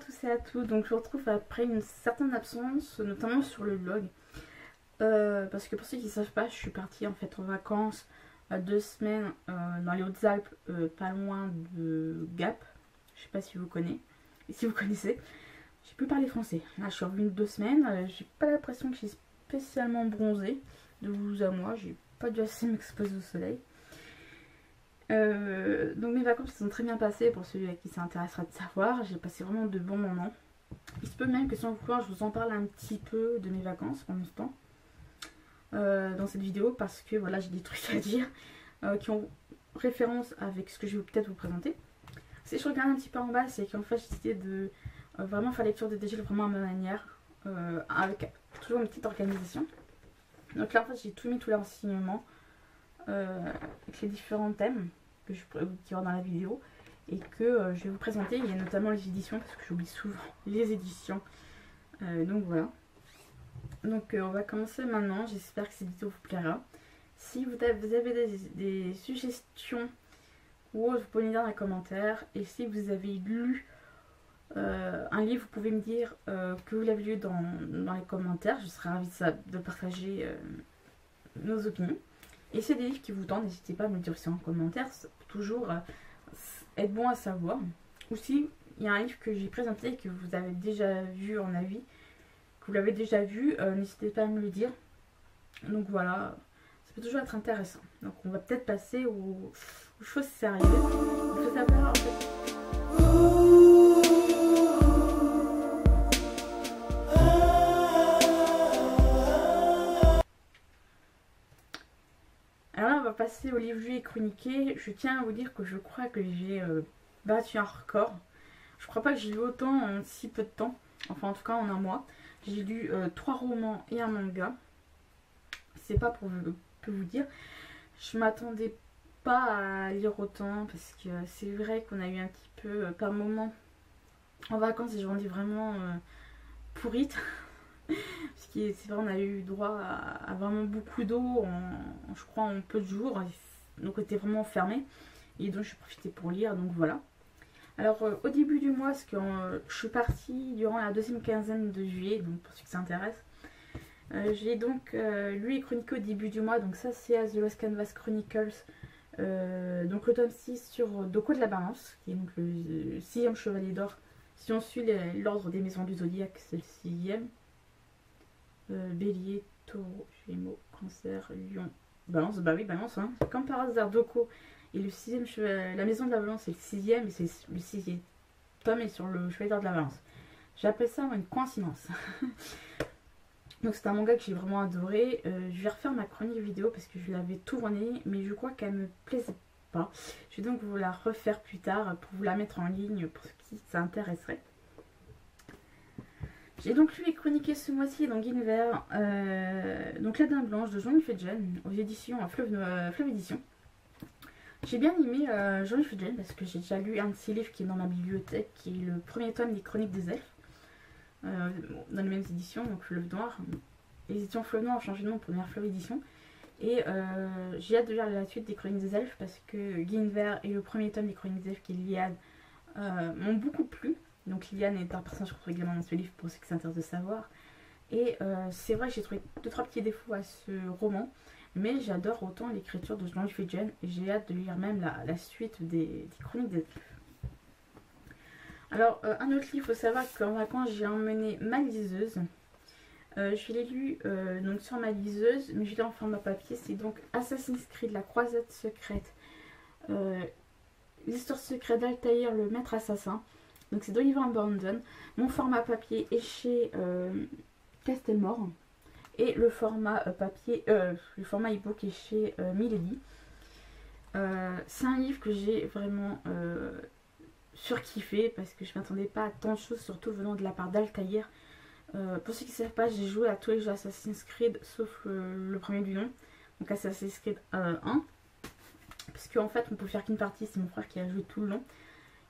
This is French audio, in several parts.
tous et à toutes, donc je vous retrouve après une certaine absence, notamment sur le vlog. Parce que pour ceux qui ne savent pas, je suis partie en fait en vacances 2 semaines dans les Hautes-Alpes, pas loin de Gap. Je sais pas si vous connaissez. Et si vous connaissez, j'ai pu parler français. Là je suis revenue 2 semaines, j'ai pas l'impression que j'ai spécialement bronzé. De vous à moi, j'ai pas dû assez m'exposer au soleil. Donc mes vacances se sont très bien passées pour celui à qui ça intéressera de savoir. J'ai passé vraiment de bons moments. Il se peut même que sans vouloir, je vous en parle un petit peu de mes vacances pour l'instant dans cette vidéo, parce que voilà, j'ai des trucs à dire qui ont référence avec ce que je vais peut-être vous présenter. Si je regarde un petit peu en bas, c'est qu'en fait j'ai décidé de vraiment faire lecture de dégel vraiment à ma manière, avec toujours une petite organisation. Donc là en fait j'ai tout mis, tous les renseignements avec les différents thèmes que je pourrais vous dire dans la vidéo et que je vais vous présenter. Il y a notamment les éditions, parce que j'oublie souvent les éditions, donc voilà. Donc on va commencer maintenant. J'espère que cette vidéo vous plaira. Si vous avez des suggestions ou autres, vous pouvez me dire dans les commentaires. Et si vous avez lu un livre, vous pouvez me dire que vous l'avez lu dans les commentaires. Je serais ravie de partager nos opinions. Et si c'est des livres qui vous tentent, n'hésitez pas à me le dire aussi en commentaire. Ça peut toujours être bon à savoir. Ou si il y a un livre que j'ai présenté et que vous avez déjà vu en avis, que vous l'avez déjà vu, n'hésitez pas à me le dire. Donc voilà, ça peut toujours être intéressant. Donc on va peut-être passer aux choses sérieuses. Il faut savoir en fait... Alors là on va passer au livre lu et chroniqué. Je tiens à vous dire que je crois que j'ai battu un record. Je crois pas que j'ai lu autant en si peu de temps. Enfin en tout cas en un mois. J'ai lu 3 romans et un manga. C'est pas pour vous dire. Je m'attendais pas à lire autant, parce que c'est vrai qu'on a eu un petit peu par moment en vacances des journées vraiment pourrites. Parce que c'est vrai, on a eu droit à vraiment beaucoup d'eau je crois en peu de jours. Donc on était vraiment fermé. Et donc j'ai profité pour lire, donc voilà. Alors au début du mois, parce que je suis partie durant la 2e quinzaine de juillet, donc pour ceux qui s'intéressent, j'ai donc lu et chroniqué au début du mois, donc ça c'est The Lost Canvas Chronicles, donc le tome 6 sur Doko de la Balance, qui est donc le 6e chevalier d'or. Si on suit l'ordre des maisons du zodiaque, c'est le 6e. Bélier, Taureau, Gémeaux, Cancer, Lion, Balance, bah oui, Balance, hein. Comme par hasard, Doko et le 6e chevalier, la maison de la Balance c'est le 6e, et c'est le 6e tome est sur le chevalier d'or de la Balance. J'appelle ça une coïncidence. Donc c'est un manga que j'ai vraiment adoré. Je vais refaire ma chronique vidéo parce que je l'avais tournée, mais je crois qu'elle me plaisait pas. Je vais donc vous la refaire plus tard pour vous la mettre en ligne pour ceux qui ça intéresserait. J'ai donc lu et chroniqué ce mois-ci dans Guinevere, donc La Dame Blanche de Jean-Louis Fedgen aux éditions Fleuve Édition. J'ai bien aimé Jean-Louis Fedgen parce que j'ai déjà lu un de ses livres qui est dans ma bibliothèque, qui est le premier tome des Chroniques des Elfes, dans les mêmes éditions, donc Fleuve Noir. Les éditions Fleuve Noir ont changé de nom pour devenir Fleuve Édition. Et j'ai hâte de lire la suite des Chroniques des Elfes parce que Guinevere et le premier tome des Chroniques des Elfes, qui est Liane, m'ont beaucoup plu. Donc Liane est un personnage que je retrouve également dans ce livre pour ceux qui s'intéressent de savoir. Et c'est vrai que j'ai trouvé 2-3 petits défauts à ce roman, mais j'adore autant l'écriture de Jean-Louis Fedgen et j'ai hâte de lire même la suite des Chroniques des Elfes. Alors un autre livre, il faut savoir qu'en vacances j'ai emmené ma liseuse. Je l'ai lu donc sur ma liseuse, mais je l'ai en format papier. C'est donc Assassin's Creed, la croisade secrète, l'histoire secrète d'Altaïr, le maître assassin. Donc c'est d'Oliver Brandon. Mon format papier est chez Castelmore. Et le format papier, le format e-book est chez Milady. C'est un livre que j'ai vraiment surkiffé parce que je ne m'attendais pas à tant de choses, surtout venant de la part d'Altaïr. Pour ceux qui ne savent pas, j'ai joué à tous les jeux Assassin's Creed sauf le premier du nom, donc Assassin's Creed 1. Parce qu'en fait on peut faire qu'une partie, c'est mon frère qui a joué tout le long.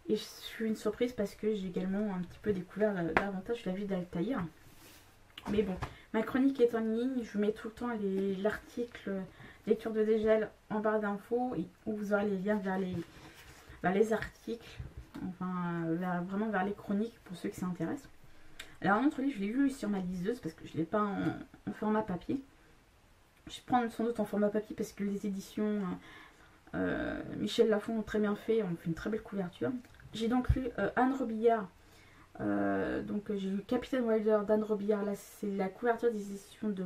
Et je suis une surprise parce que j'ai également un petit peu découvert davantage la vie d'Altaïr. Mais bon, ma chronique est en ligne, je vous mets tout le temps l'article lecture de dégel en barre d'infos où vous aurez les liens vers les articles enfin vraiment vers les chroniques pour ceux qui s'intéressent. Alors un autre livre, je l'ai lu sur ma liseuse parce que je ne l'ai pas en format papier. Je vais prendre sans doute en format papier parce que les éditions Michel Lafon ont très bien fait, ont fait une très belle couverture. J'ai donc lu Anne Robillard. Donc j'ai lu Capitaine Wilder d'Anne Robillard. Là c'est la couverture des éditions de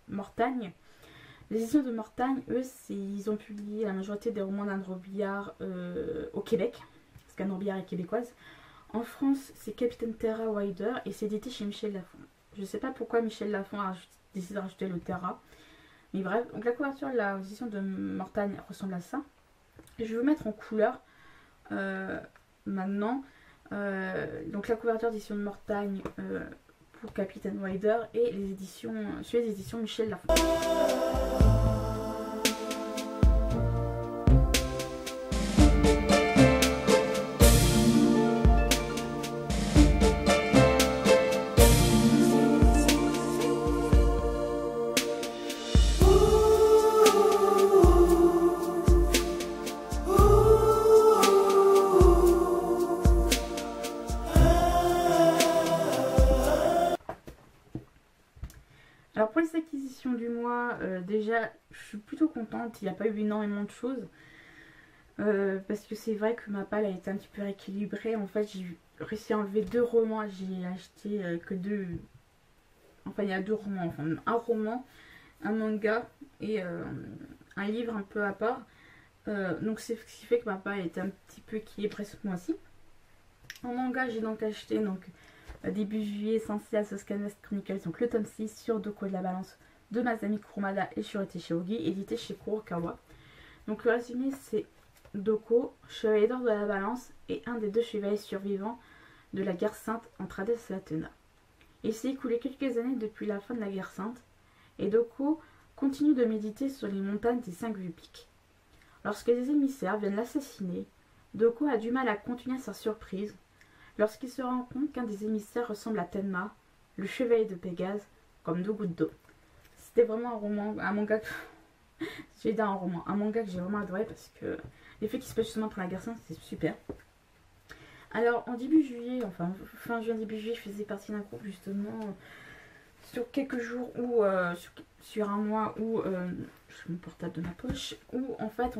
Mortagne. Les éditions de Mortagne, eux, ils ont publié la majorité des romans d'Anne Robillard au Québec, parce qu'Anne Robillard est québécoise. En France, c'est Capitaine Terra Wilder et c'est édité chez Michel Lafon. Je ne sais pas pourquoi Michel Lafon a décidé de rajouter le Terra. Mais bref, donc la couverture de la édition de Mortagne ressemble à ça. Et je vais vous mettre en couleur maintenant. Donc la couverture d'édition de Mortagne pour Capitaine Wilder et les éditions, sur les éditions Michel Lafon. Alors pour les acquisitions du mois, déjà je suis plutôt contente, il n'y a pas eu énormément de choses. Parce que c'est vrai que ma palle a été un petit peu rééquilibrée. En fait j'ai réussi à enlever 2 romans, j'ai acheté que 2... Enfin il y a 2 romans, enfin un roman, un manga et un livre un peu à part. Donc c'est ce qui fait que ma palle est un petit peu équilibrée ce mois-ci. En manga j'ai donc acheté début juillet Senseiya Souscane Chronicles, donc le tome 6 sur Doko de la Balance de Masami Kurumada et Shurete Shogi, édité chez Kurokawa. Donc le résumé c'est Doko, chevalier d'or de la Balance et un des 2 chevaliers survivants de la guerre sainte entre Hadès et Athéna. Il s'est écoulé quelques années depuis la fin de la guerre sainte et Doko continue de méditer sur les montagnes des 5 vieux pics. Lorsque des émissaires viennent l'assassiner, Doko a du mal à contenir sa surprise lorsqu'il se rend compte qu'un des émissaires ressemble à Tenma, le chevalier de Pégase, comme 2 gouttes d'eau. C'était vraiment un manga que un manga que j'ai vraiment adoré parce que les faits qui se passent justement pour la guerre sainte, c'est super. Alors en début juillet, enfin fin juin, début juillet, je faisais partie d'un groupe justement sur quelques jours ou sur un mois où je fais mon portable de ma poche, où en fait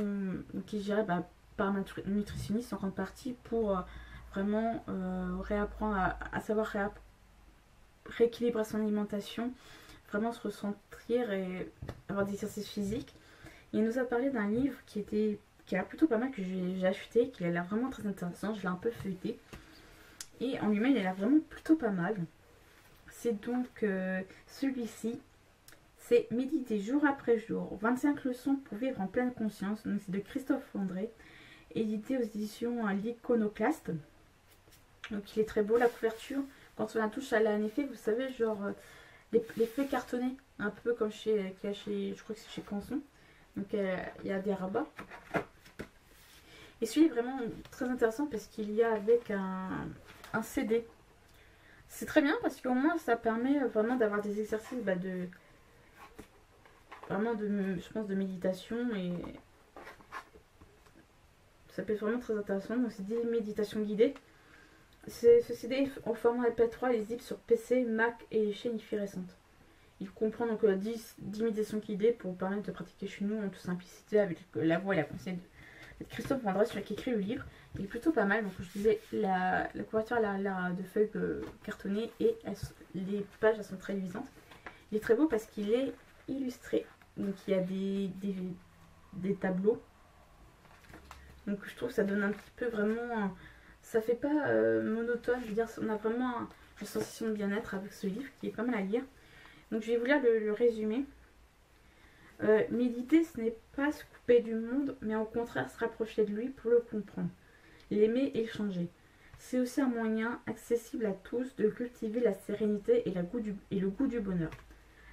qui est géré par ma nutritionniste en grande partie pour vraiment réapprendre à savoir rééquilibrer son alimentation, vraiment se recentrer et avoir des exercices physiques. Il nous a parlé d'un livre qui a plutôt pas mal, que j'ai acheté, qui a l'air vraiment très intéressant. Je l'ai un peu feuilleté et en lui-même il a l'air vraiment plutôt pas mal. C'est donc celui-ci, c'est Méditer jour après jour, 25 leçons pour vivre en pleine conscience. Donc c'est de Christophe André, édité aux éditions l'Iconoclaste. Donc il est très beau, la couverture, quand on la touche, elle a un effet, vous savez, genre les feuilles cartonnées, un peu comme je crois que c'est chez Canson. Donc il y a des rabats. Et celui-là est vraiment très intéressant parce qu'il y a avec un CD. C'est très bien parce qu'au moins ça permet vraiment d'avoir des exercices je pense de méditation, et ça peut être vraiment très intéressant. Donc c'est des méditations guidées. Ce CD en format MP3 est visible sur PC, Mac et chaîne récente. Il comprend donc 10 méditations guidées pour permettre de pratiquer chez nous en toute simplicité avec la voix et la conseil de Christophe Vandré, celui qui écrit le livre. Il est plutôt pas mal. Donc je disais, la couverture a l'air de feuilles cartonnées et les pages elles sont très luisantes. Il est très beau parce qu'il est illustré. Donc il y a des tableaux. Donc je trouve que ça donne un petit peu vraiment... Ça fait pas monotone, je veux dire, on a vraiment une sensation de bien-être avec ce livre qui est pas mal à lire. Donc je vais vous lire le résumé. Méditer, ce n'est pas se couper du monde, mais au contraire se rapprocher de lui pour le comprendre, l'aimer et le changer. C'est aussi un moyen accessible à tous de cultiver la sérénité et le goût du bonheur.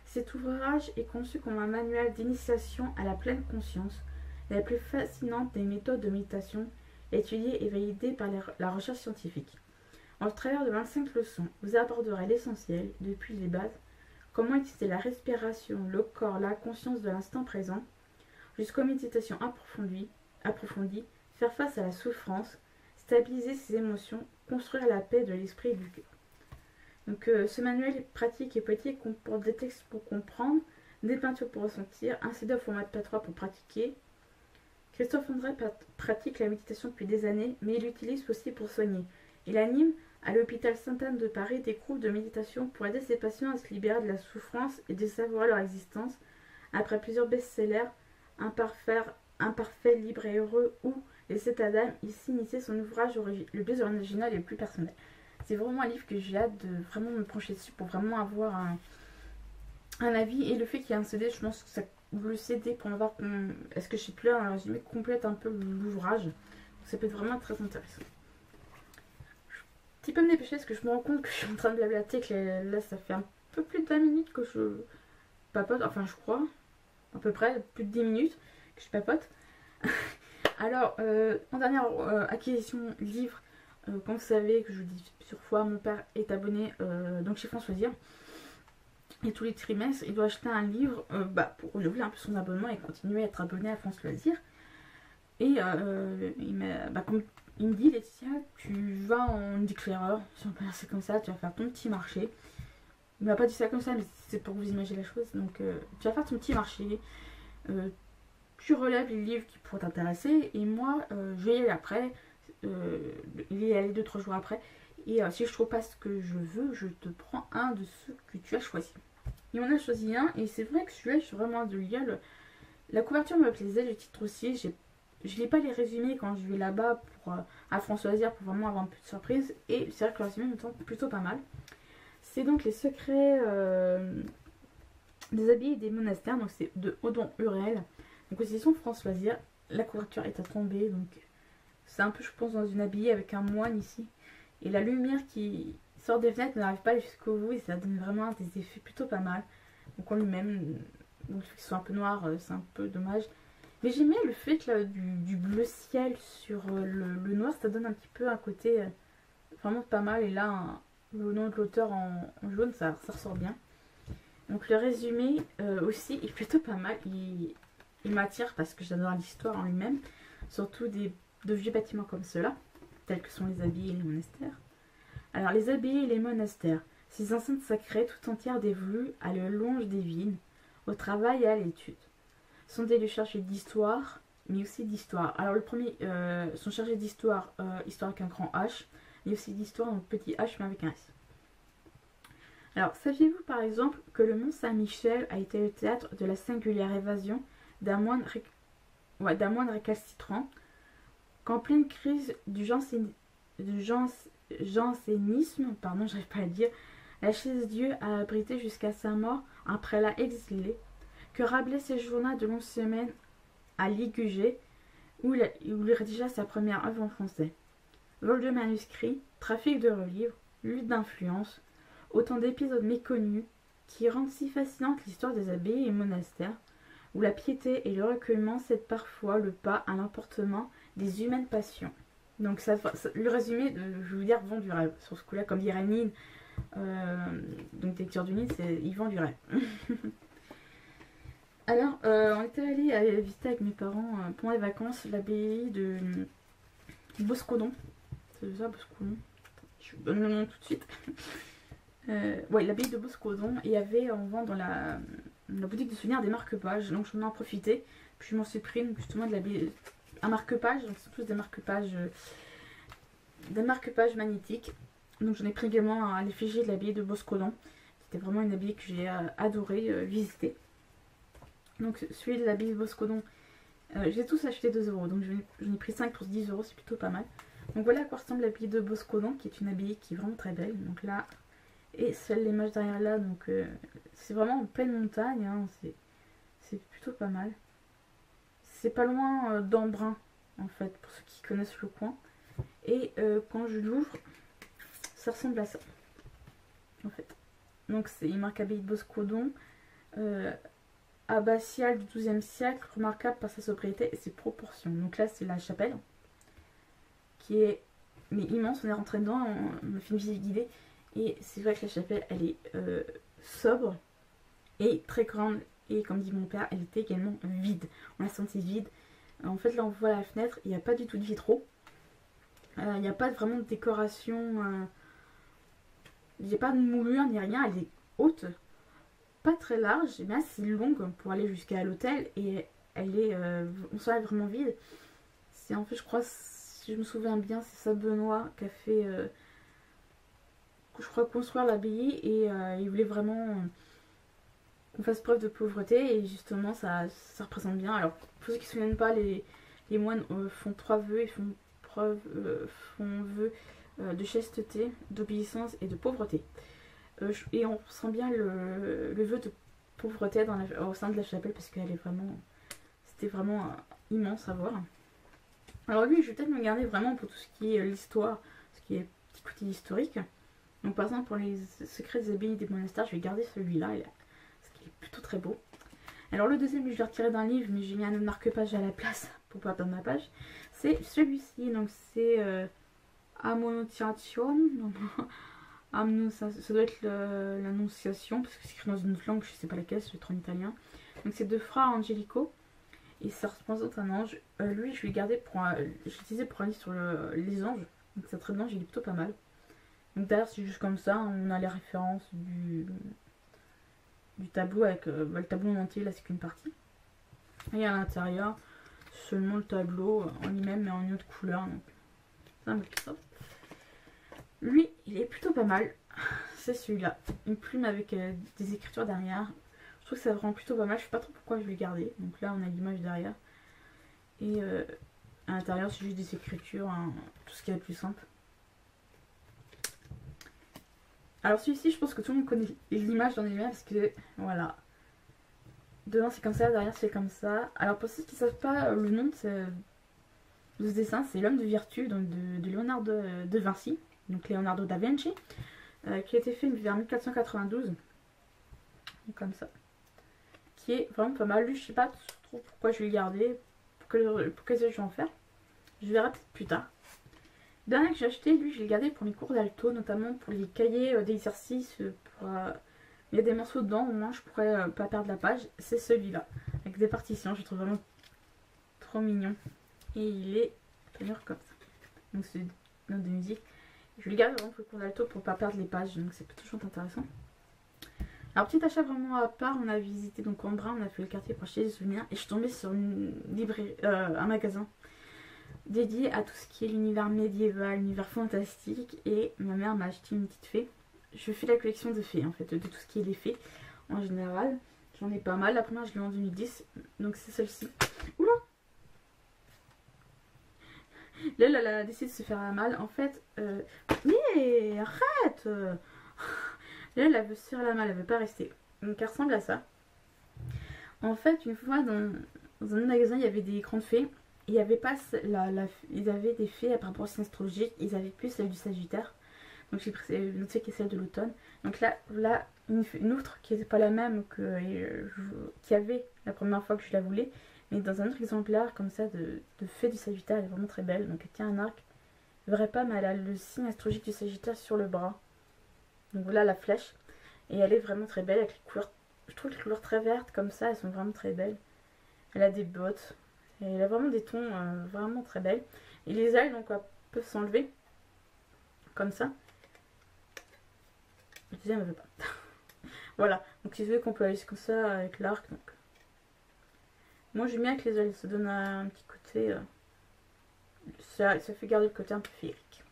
Cet ouvrage est conçu comme un manuel d'initiation à la pleine conscience, la plus fascinante des méthodes de méditation, étudiée et validée par la recherche scientifique. Au travers de 25 leçons, vous aborderez l'essentiel, depuis les bases, comment utiliser la respiration, le corps, la conscience de l'instant présent, jusqu'aux méditations approfondies, faire face à la souffrance, stabiliser ses émotions, construire la paix de l'esprit et du cœur. Donc ce manuel pratique et poétique comporte des textes pour comprendre, des peintures pour ressentir, un CD au format MP3 pour pratiquer. Christophe André pratique la méditation depuis des années, mais il l'utilise aussi pour soigner. Il anime à l'hôpital Sainte-Anne de Paris des groupes de méditation pour aider ses patients à se libérer de la souffrance et de savourer leur existence. Après plusieurs best-sellers, Imparfait, libre et heureux ou Les états d'âme, il s'initie son ouvrage le plus original et le plus personnel. C'est vraiment un livre que j'ai hâte de vraiment me pencher dessus pour vraiment avoir un avis. Et le fait qu'il y ait un CD, je pense que ça, le CD pour avoir, est-ce que je sais plus, un résumé complète un peu l'ouvrage. Ça peut être vraiment très intéressant. Petit peu me dépêcher parce que je me rends compte que je suis en train de blablater, que là ça fait un peu plus de 20 minutes que je papote, enfin je crois, à peu près, plus de 10 minutes que je papote. Alors, en dernière acquisition livre, comme vous savez, que je vous dis plusieurs fois, mon père est abonné donc chez France Loisirs. Et tous les trimestres, il doit acheter un livre pour renouveler un peu son abonnement et continuer à être abonné à France Loisirs. Et comme il me dit, Laetitia, tu vas en éclaireur, si on peut dire ça comme ça, tu vas faire ton petit marché. Il m'a pas dit ça comme ça, mais c'est pour vous imaginer la chose. Donc, tu vas faire ton petit marché. Tu relèves les livres qui pourraient t'intéresser. Et moi, je vais y aller après. Il y aller 2-3 jours après. Et si je trouve pas ce que je veux, je te prends un de ceux que tu as choisi. Et on a choisi un. Et c'est vrai que celui-là, je suis vraiment de lire. La couverture me plaisait, le titre aussi. Je lis pas les résumés quand je vais là-bas à France Loisirs pour vraiment avoir un peu de surprise. Et c'est vrai que le résumé me tombe plutôt pas mal. C'est donc les secrets des abbayes et des monastères. Donc c'est de Odon Hurel. Donc aux éditions France Loisirs. La couverture est à tomber. Donc c'est un peu, je pense, dans une abbaye avec un moine ici. Et la lumière qui sort des fenêtres n'arrive pas jusqu'au bout. Et ça donne vraiment des effets plutôt pas mal. Donc en lui-même, donc qu'ils sont un peu noirs, c'est un peu dommage. Mais j'aimais le fait que là, du bleu ciel sur le noir, ça donne un petit peu un côté vraiment pas mal. Et là, le nom de l'auteur en jaune, ça ressort bien. Donc le résumé aussi est plutôt pas mal. Il m'attire parce que j'adore l'histoire en lui-même. Surtout de vieux bâtiments comme ceux-là, tels que sont les abbayes et les monastères. Alors les abbayes et les monastères, ces enceintes sacrées tout entières dévolues à la longe des vignes, au travail et à l'étude, sont des lieux chargés d'histoire, mais aussi d'histoire. Alors le premier sont chargés d'histoire, histoire avec un grand H, mais aussi d'histoire, donc petit H mais avec un S. Alors saviez-vous par exemple que le Mont Saint-Michel a été le théâtre de la singulière évasion d'un moine récalcitrant, qu'en pleine crise du jansénisme, pardon, j'arrive pas à le dire, la Chaise-Dieu a abrité jusqu'à sa mort un prélat exilé, que Rabelais séjourna de longues semaines à Ligugé, où il rédigea sa première œuvre en français. Vol de manuscrits, trafic de relivres, lutte d'influence, autant d'épisodes méconnus qui rendent si fascinante l'histoire des abbayes et monastères, où la piété et le recueillement cèdent parfois le pas à l'emportement des humaines passions. Donc le résumé, je veux dire, vend du rêve. Sur ce coup-là, comme dirait Nine, donc lecture du Nine, il vend du rêve. Alors, on était allé visiter avec mes parents pendant les vacances l'abbaye de Boscodon. C'est ça, Boscodon. Je vous donne le nom tout de suite. Ouais, l'abbaye de Boscodon. Et il y avait en vente dans la boutique de souvenirs des marque-pages. Donc, j'en ai en profité. Puis, je m'en suis pris justement de l'abbaye. Un marque-page. Donc, c'est tous des marque-pages magnétiques. Donc, j'en ai pris également à l'effigie de l'abbaye de Boscodon. C'était vraiment une abbaye que j'ai adoré visiter. Donc celui de l'abbaye de Boscodon, j'ai tous acheté 2 €, donc j'en ai pris 5 pour 10 €, c'est plutôt pas mal. Donc voilà à quoi ressemble l'abbaye de Boscodon, qui est une abbaye qui est vraiment très belle. Donc là, et celle l'image derrière là, donc c'est vraiment en pleine montagne, hein, c'est plutôt pas mal. C'est pas loin d'Embrun, en fait, pour ceux qui connaissent le coin. Et quand je l'ouvre, ça ressemble à ça, en fait. Donc il marque abbaye de Boscodon. Abbatiale du XIIe siècle, remarquable par sa sobriété et ses proportions. Donc là, c'est la chapelle, qui est immense. On est rentré dedans, on a fait une visite guidée. Et c'est vrai que la chapelle, elle est sobre et très grande. Et comme dit mon père, elle était également vide. On l'a senti vide. En fait, là, on voit la fenêtre, il n'y a pas du tout de vitraux. Il n'y a pas vraiment de décoration, il n'y a pas de moulure ni rien, elle est haute, pas très large, mais assez longue pour aller jusqu'à l'hôtel, et elle est, on sent elle vraiment vide. C'est en fait, je crois, si je me souviens bien, c'est ça Benoît qui a fait, je crois, construire l'abbaye, et il voulait vraiment qu'on fasse preuve de pauvreté, et justement ça représente bien. Alors pour ceux qui ne se souviennent pas, les moines font 3 vœux, ils font vœu de chasteté, d'obéissance et de pauvreté. Et on sent bien le vœu de pauvreté au sein de la chapelle, parce qu'elle est vraiment, c'était vraiment immense à voir. Alors lui, je vais peut-être me garder vraiment pour tout ce qui est l'histoire, ce qui est petit côté historique. Donc par exemple pour les secrets des abbayes et des monastères, je vais garder celui-là, parce qu'il est plutôt très beau. Alors le deuxième, je l'ai retiré d'un livre, mais j'ai mis un marque-page à la place pour pas perdre ma page. C'est celui-ci, donc c'est Annunciation. Ça doit être l'annonciation, parce que c'est écrit dans une autre langue, je sais pas laquelle, c'est en italien. Donc c'est de Fra Angelico, et ça représente un ange. Lui, je vais garder pour j'utilisais pour un livre sur les anges, donc ça très bien, il est plutôt pas mal. Donc derrière, c'est juste comme ça, on a les références du tableau avec le tableau en entier, là c'est qu'une partie. Et à l'intérieur, seulement le tableau en lui-même, mais en une autre couleur. Donc ça me plaît. Lui, il est plutôt pas mal. C'est celui-là. Une plume avec des écritures derrière. Je trouve que ça rend plutôt pas mal. Je sais pas trop pourquoi je vais le garder. Donc là, on a l'image derrière. Et à l'intérieur, c'est juste des écritures. Hein, tout ce qui est le plus simple. Alors celui-ci, je pense que tout le monde connaît l'image dans les mêmes, parce que voilà. Devant c'est comme ça, derrière c'est comme ça. Alors pour ceux qui ne savent pas le nom de ce dessin, c'est L'homme de vertu, donc de Leonardo de Vinci, donc Leonardo da Vinci, qui a été fait vers 1492, donc comme ça. Qui est vraiment pas mal. Lui, je sais pas trop pourquoi je vais le garder, pour quel usage je vais en faire. Je verrai peut-être plus tard. Le dernier que j'ai acheté, lui, je l'ai gardé pour mes cours d'alto, notamment pour les cahiers d'exercice. Il y a des morceaux dedans, au moins je pourrais pas perdre la page. C'est celui-là, avec des partitions. Je le trouve vraiment trop mignon. Et il est tenir comme ça. Donc c'est une note de musique. Je vais le garder vraiment pour le cours d'alto pour pas perdre les pages, donc c'est toujours intéressant. Alors petit achat vraiment à part, on a visité donc Embrun, on a fait le quartier pour acheter des souvenirs, et je suis tombée sur une librairie, un magasin dédié à tout ce qui est l'univers médiéval, l'univers fantastique, et ma mère m'a acheté une petite fée. Je fais la collection de fées en fait, de tout ce qui est les fées en général. J'en ai pas mal. La première je l'ai en 2010, donc c'est celle-ci. Oula! Là, elle a décidé de se faire mal. En fait, mais arrête! Là, elle veut se faire la malle, elle veut pas rester. Donc elle ressemble à ça. En fait, une fois dans un magasin, il y avait des grandes fées. Il y avait pas ils avaient des fées par rapport au signe astrologique. Ils avaient plus celle du Sagittaire. Donc j'ai pris une autre fée qui est celle de l'automne. Donc là une autre qui n'était pas la même qu'il y avait la première fois que je la voulais. Mais dans un autre exemplaire comme ça de fée du Sagittaire, elle est vraiment très belle. Donc elle tient un arc. Vrai pas, mais elle a le signe astrologique du Sagittaire sur le bras. Donc voilà la flèche. Et elle est vraiment très belle avec les couleurs. Je trouve les couleurs très vertes comme ça, elles sont vraiment très belles. Elle a des bottes. Et elle a vraiment des tons vraiment très belles. Et les ailes donc peuvent s'enlever. Comme ça. Le deuxième ne veut pas. Voilà. Donc si vous voulez qu'on peut aller comme ça avec l'arc. Donc. Moi j'aime bien avec les ailes. Ça donne un petit côté. Ça fait garder le côté un peu féerique.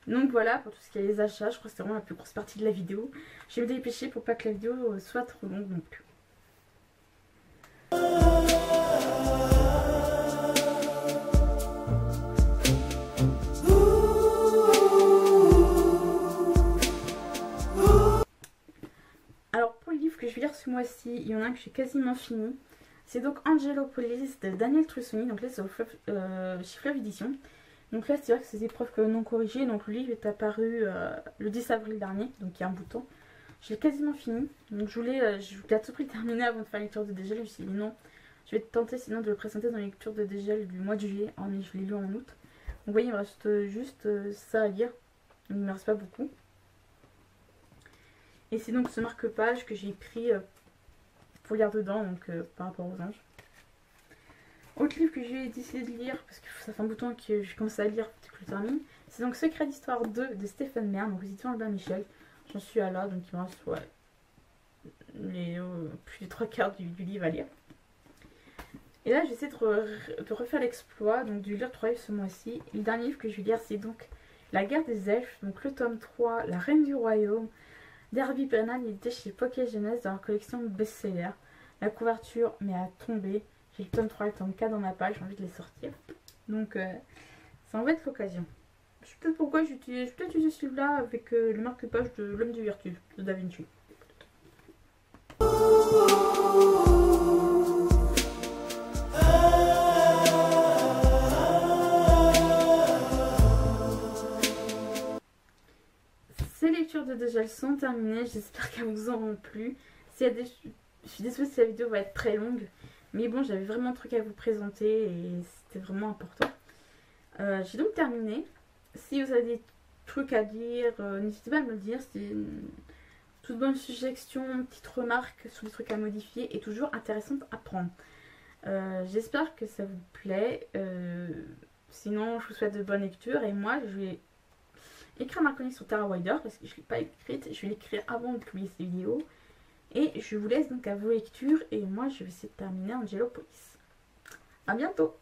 Donc voilà pour tout ce qui est les achats. Je crois que c'est vraiment la plus grosse partie de la vidéo. Je vais me dépêcher pour pas que la vidéo soit trop longue non plus. Alors pour le livre que je vais lire ce mois-ci, il y en a un que j'ai quasiment fini. C'est donc Angelopolis de Daniel Trussoni. Donc là c'est chez Fleuve Édition. Donc là c'est vrai que c'est des épreuves non corrigées. Donc le livre est apparu le 10 avril dernier. Donc il y a un bouton. Je l'ai quasiment fini. Donc je voulais à tout prix terminer avant de faire la lecture de dégel. Je me suis dit non. Je vais tenter sinon de le présenter dans la lecture de dégel du mois de juillet. Oh mais je l'ai lu en août. Donc vous voyez il me reste juste ça à lire. Donc il ne me reste pas beaucoup. Et c'est donc ce marque-page que j'ai pris pour lire dedans, donc par rapport aux anges. Autre livre que j'ai décidé de lire, parce que ça fait un bout de temps que je commence à lire, que je le termine, c'est donc Secret d'Histoire 2 de Stéphane Mern, donc aux éditions Albin Michel. J'en suis à là, donc il me reste plus des 3 quarts du livre à lire. Et là, j'essaie de refaire l'exploit, donc de lire 3 livres ce mois-ci. Le dernier livre que je vais lire, c'est donc La Guerre des Elfes, donc le tome 3, La Reine du Royaume, d'Herbie Brennan, édité chez Pocket Jeunesse dans leur collection best-seller. La couverture met à tomber. J'ai le tome 3 et le tome 4 dans ma page, j'ai envie de les sortir. Donc, ça en va être l'occasion. Je sais peut-être pourquoi j'utilise ce livre-là avec le marque-page de L'Homme de Vertu de Da Vinci. Ces lectures de déjà sont terminées, j'espère qu'elles vous auront plu. Je suis désolée si la vidéo va être très longue, mais bon, j'avais vraiment un truc à vous présenter et c'était vraiment important. J'ai donc terminé. Si vous avez des trucs à dire, n'hésitez pas à me le dire. C'est une toute bonne suggestion, petite remarque sur des trucs à modifier et toujours intéressante à prendre. J'espère que ça vous plaît. Sinon, je vous souhaite de bonnes lectures et moi, je vais écrire ma chronique sur Tara Wilder parce que je ne l'ai pas écrite. Je vais l'écrire avant de publier cette vidéo. Et je vous laisse donc à vos lectures et moi, je vais essayer de terminer Angelopolis. A bientôt!